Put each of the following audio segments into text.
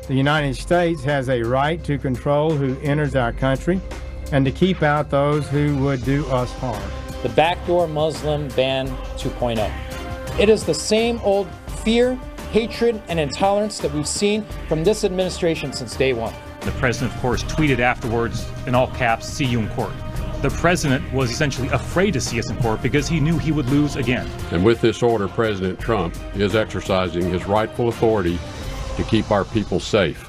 The United States has a right to control who enters our country and to keep out those who would do us harm. The backdoor Muslim ban 2.0. It is the same old fear, hatred, and intolerance that we've seen from this administration since day one. The president, of course, tweeted afterwards in all caps, "See you in court." The president was essentially afraid to see us in court because he knew he would lose again. And with this order, President Trump is exercising his rightful authority to keep our people safe.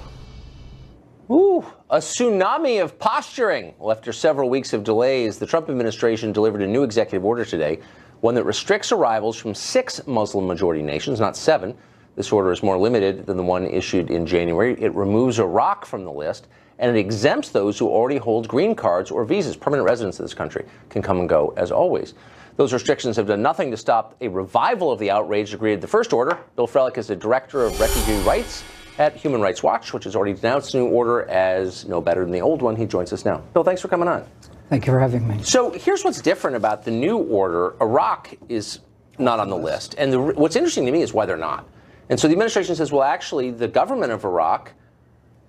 Ooh, a tsunami of posturing. Well, after several weeks of delays, the Trump administration delivered a new executive order today, one that restricts arrivals from 6 Muslim-majority nations, not 7. This order is more limited than the one issued in January. It removes Iraq from the list, and it exempts those who already hold green cards or visas. Permanent residents of this country can come and go as always. Those restrictions have done nothing to stop a revival of the outrage that created the first order. Bill Frelick is the director of refugee rights at Human Rights Watch, which has already denounced the new order as no better than the old one. He joins us now. Bill, thanks for coming on. Thank you for having me. So here's what's different about the new order. Iraq is not on the list. And what's interesting to me is why they're not. And so the administration says, well, actually, the government of Iraq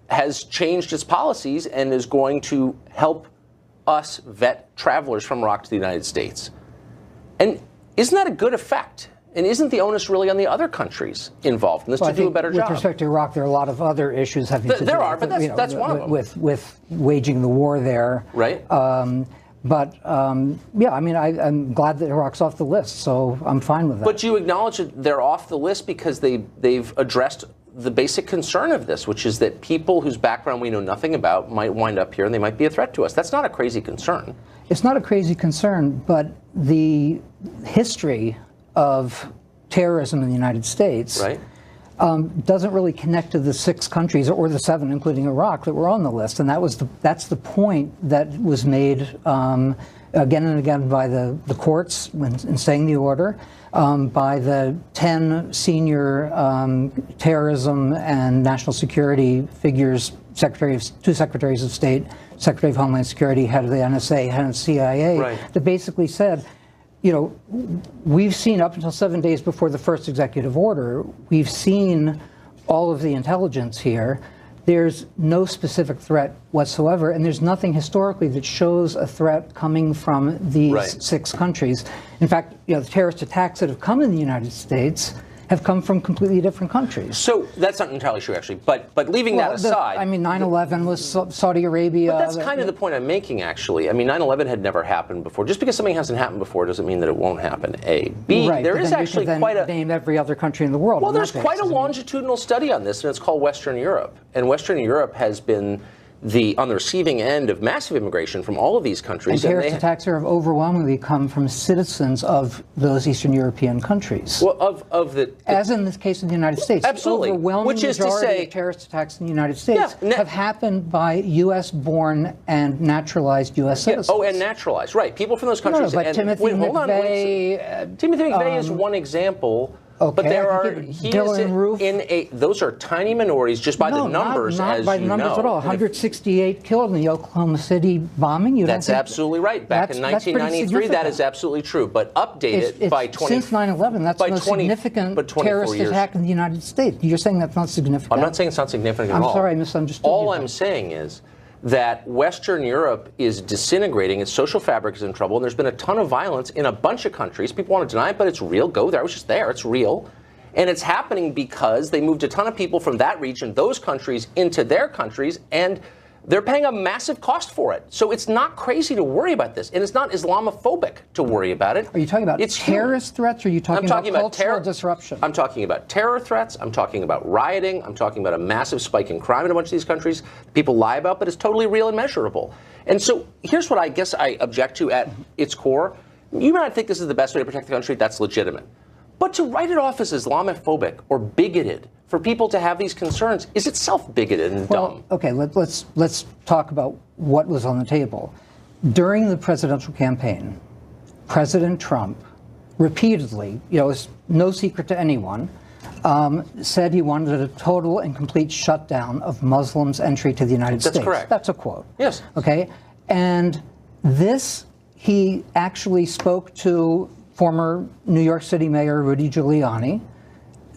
has changed its policies and is going to help us vet travelers from Iraq to the United States. And isn't that a good effect? And isn't the onus really on the other countries involved in this to do a better job? With respect to Iraq, there are a lot of other issues having to do but that's one of them. With waging the war there. Right. Yeah, I mean, I'm glad that Iraq's off the list, so I'm fine with that. But you acknowledge that they're off the list because they've addressed the basic concern of this, which is that people whose background we know nothing about might wind up here and they might be a threat to us. That's not a crazy concern. It's not a crazy concern, but the history of terrorism in the United States doesn't really connect to the 6 countries or the 7, including Iraq, that were on the list. And that's the point that was made again and again by the courts in saying the order, by the 10 senior terrorism and national security figures, two secretaries of state, Secretary of Homeland Security, head of the NSA, head of the CIA, that basically said, you know, we've seen up until 7 days before the first executive order, we've seen all of the intelligence here. There's no specific threat whatsoever, and there's nothing historically that shows a threat coming from these 6 countries. In fact, you know, the terrorist attacks that have come in the United States have come from completely different countries. So that's not entirely true, actually. But leaving that aside, I mean, 9/11 was Saudi Arabia. But that's kind of the point I'm making, actually. I mean, 9/11 had never happened before. Just because something hasn't happened before doesn't mean that it won't happen. A, B, there is actually quite a name every other country in the world. Well, there's quite a longitudinal study on this, and it's called Western Europe. And Western Europe has been on the receiving end of massive immigration from all of these countries. And terrorist attacks have overwhelmingly come from citizens of those Eastern European countries. Well, as in this case of the United States. Absolutely. The overwhelming Which is to say, of terrorist attacks in the United States have happened by U.S.-born and naturalized U.S. citizens. Oh, and naturalized, right. People from those countries. No, but Timothy McVeigh... Timothy McVeigh is one example. Okay, but there are Dylan Roof. Those are tiny minorities just by the numbers, not as by the numbers at all. 168 killed in the Oklahoma City bombing. That's absolutely right. Back in 1993, that is absolutely true. But updated by 20 since 9/11, that's the most significant terrorist attack in the United States. You're saying that's not significant? I'm not saying it's not significant at all. I'm sorry, I misunderstood you. All I'm saying is that Western Europe is disintegrating, its social fabric is in trouble, and there's been a ton of violence in a bunch of countries. People want to deny it, but it's real. Go there. I was just there. It's real. And it's happening because they moved a ton of people from that region, those countries, into their countries, and they're paying a massive cost for it. So it's not crazy to worry about this, and it's not Islamophobic to worry about it. Are you talking about terrorist threats, or are you talking about cultural disruption? I'm talking about terror threats. I'm talking about rioting. I'm talking about a massive spike in crime in a bunch of these countries. People lie about, but it's totally real and measurable. And so here's what I guess I object to at its core. You might think this is the best way to protect the country. That's legitimate. But to write it off as Islamophobic or bigoted for people to have these concerns is itself bigoted and dumb. Okay, let's talk about what was on the table. During the presidential campaign, President Trump repeatedly, you know, it's no secret to anyone, said he wanted a total and complete shutdown of Muslims' entry to the United States. That's correct. That's a quote. Yes. Okay, and this, he actually spoke to former New York City Mayor Rudy Giuliani,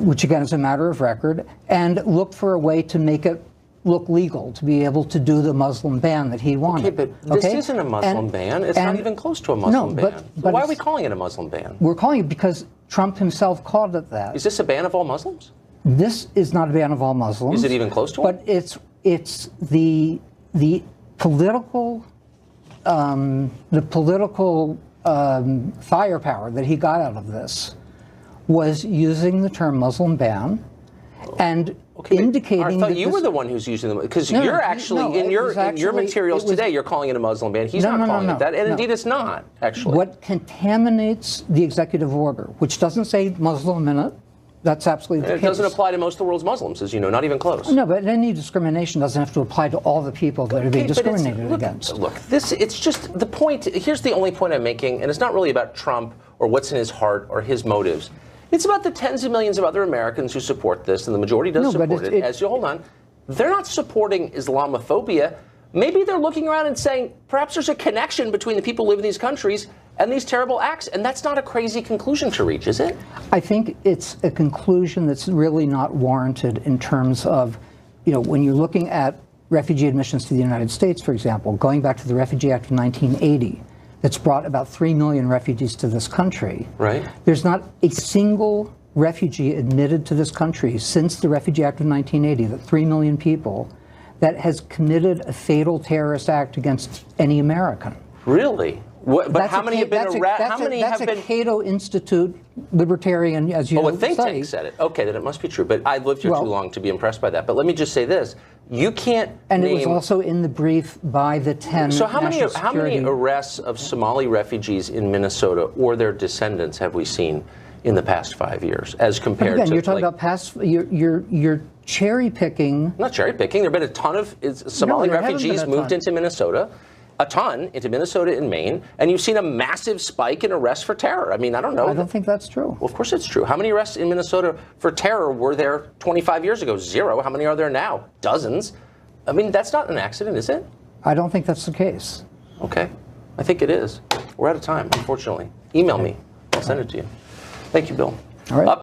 which again is a matter of record, and looked for a way to make it look legal, to be able to do the Muslim ban that he wanted. Okay, but this isn't a Muslim ban. It's not even close to a Muslim ban. But why are we calling it a Muslim ban? We're calling it because Trump himself called it that. Is this a ban of all Muslims? This is not a ban of all Muslims. Is it even close to one? But it's the political firepower that he got out of this was using the term Muslim ban and indicating. I thought you were the one who's using them, because you're actually in your materials today. You're calling it a Muslim ban. He's not calling it that, and indeed it's not actually. What contaminates the executive order, which doesn't say Muslim in it, that's absolutely the case. It doesn't apply to most of the world's Muslims, as you know, not even close. No, but any discrimination doesn't have to apply to all the people that are being discriminated against. Look, it's just the point. Here's the only point I'm making, and it's not really about Trump or what's in his heart or his motives. It's about the tens of millions of other Americans who support this, and the majority does support it. As you hold on, they're not supporting Islamophobia. Maybe they're looking around and saying, perhaps there's a connection between the people who live in these countries and these terrible acts, and that's not a crazy conclusion to reach, is it? I think it's a conclusion that's really not warranted in terms of, when you're looking at refugee admissions to the United States, for example, going back to the Refugee Act of 1980, that's brought about 3 million refugees to this country. Right. There's not a single refugee admitted to this country since the Refugee Act of 1980, the 3 million people, that has committed a fatal terrorist act against any American. Really? But how many have been arrested? That's a Cato Institute libertarian, as you know. Oh, a think tank said it. Okay, then it must be true. But I've lived here too long to be impressed by that. But let me just say this. You can't And name... it was also in the brief by the 10 So how many security... arrests of Somali refugees in Minnesota or their descendants have we seen in the past 5 years, as compared to... you're talking about past... You're cherry picking... Not cherry picking. There have been a ton of Somali refugees moved into Minnesota. A ton into Minnesota and Maine, and you've seen a massive spike in arrests for terror. I mean, I don't know. I don't think that's true. Well, of course it's true. How many arrests in Minnesota for terror were there 25 years ago? 0. How many are there now? Dozens. I mean, that's not an accident, is it? I don't think that's the case. Okay. I think it is. We're out of time, unfortunately. Email me. I'll send it to you. Thank you, Bill. All right.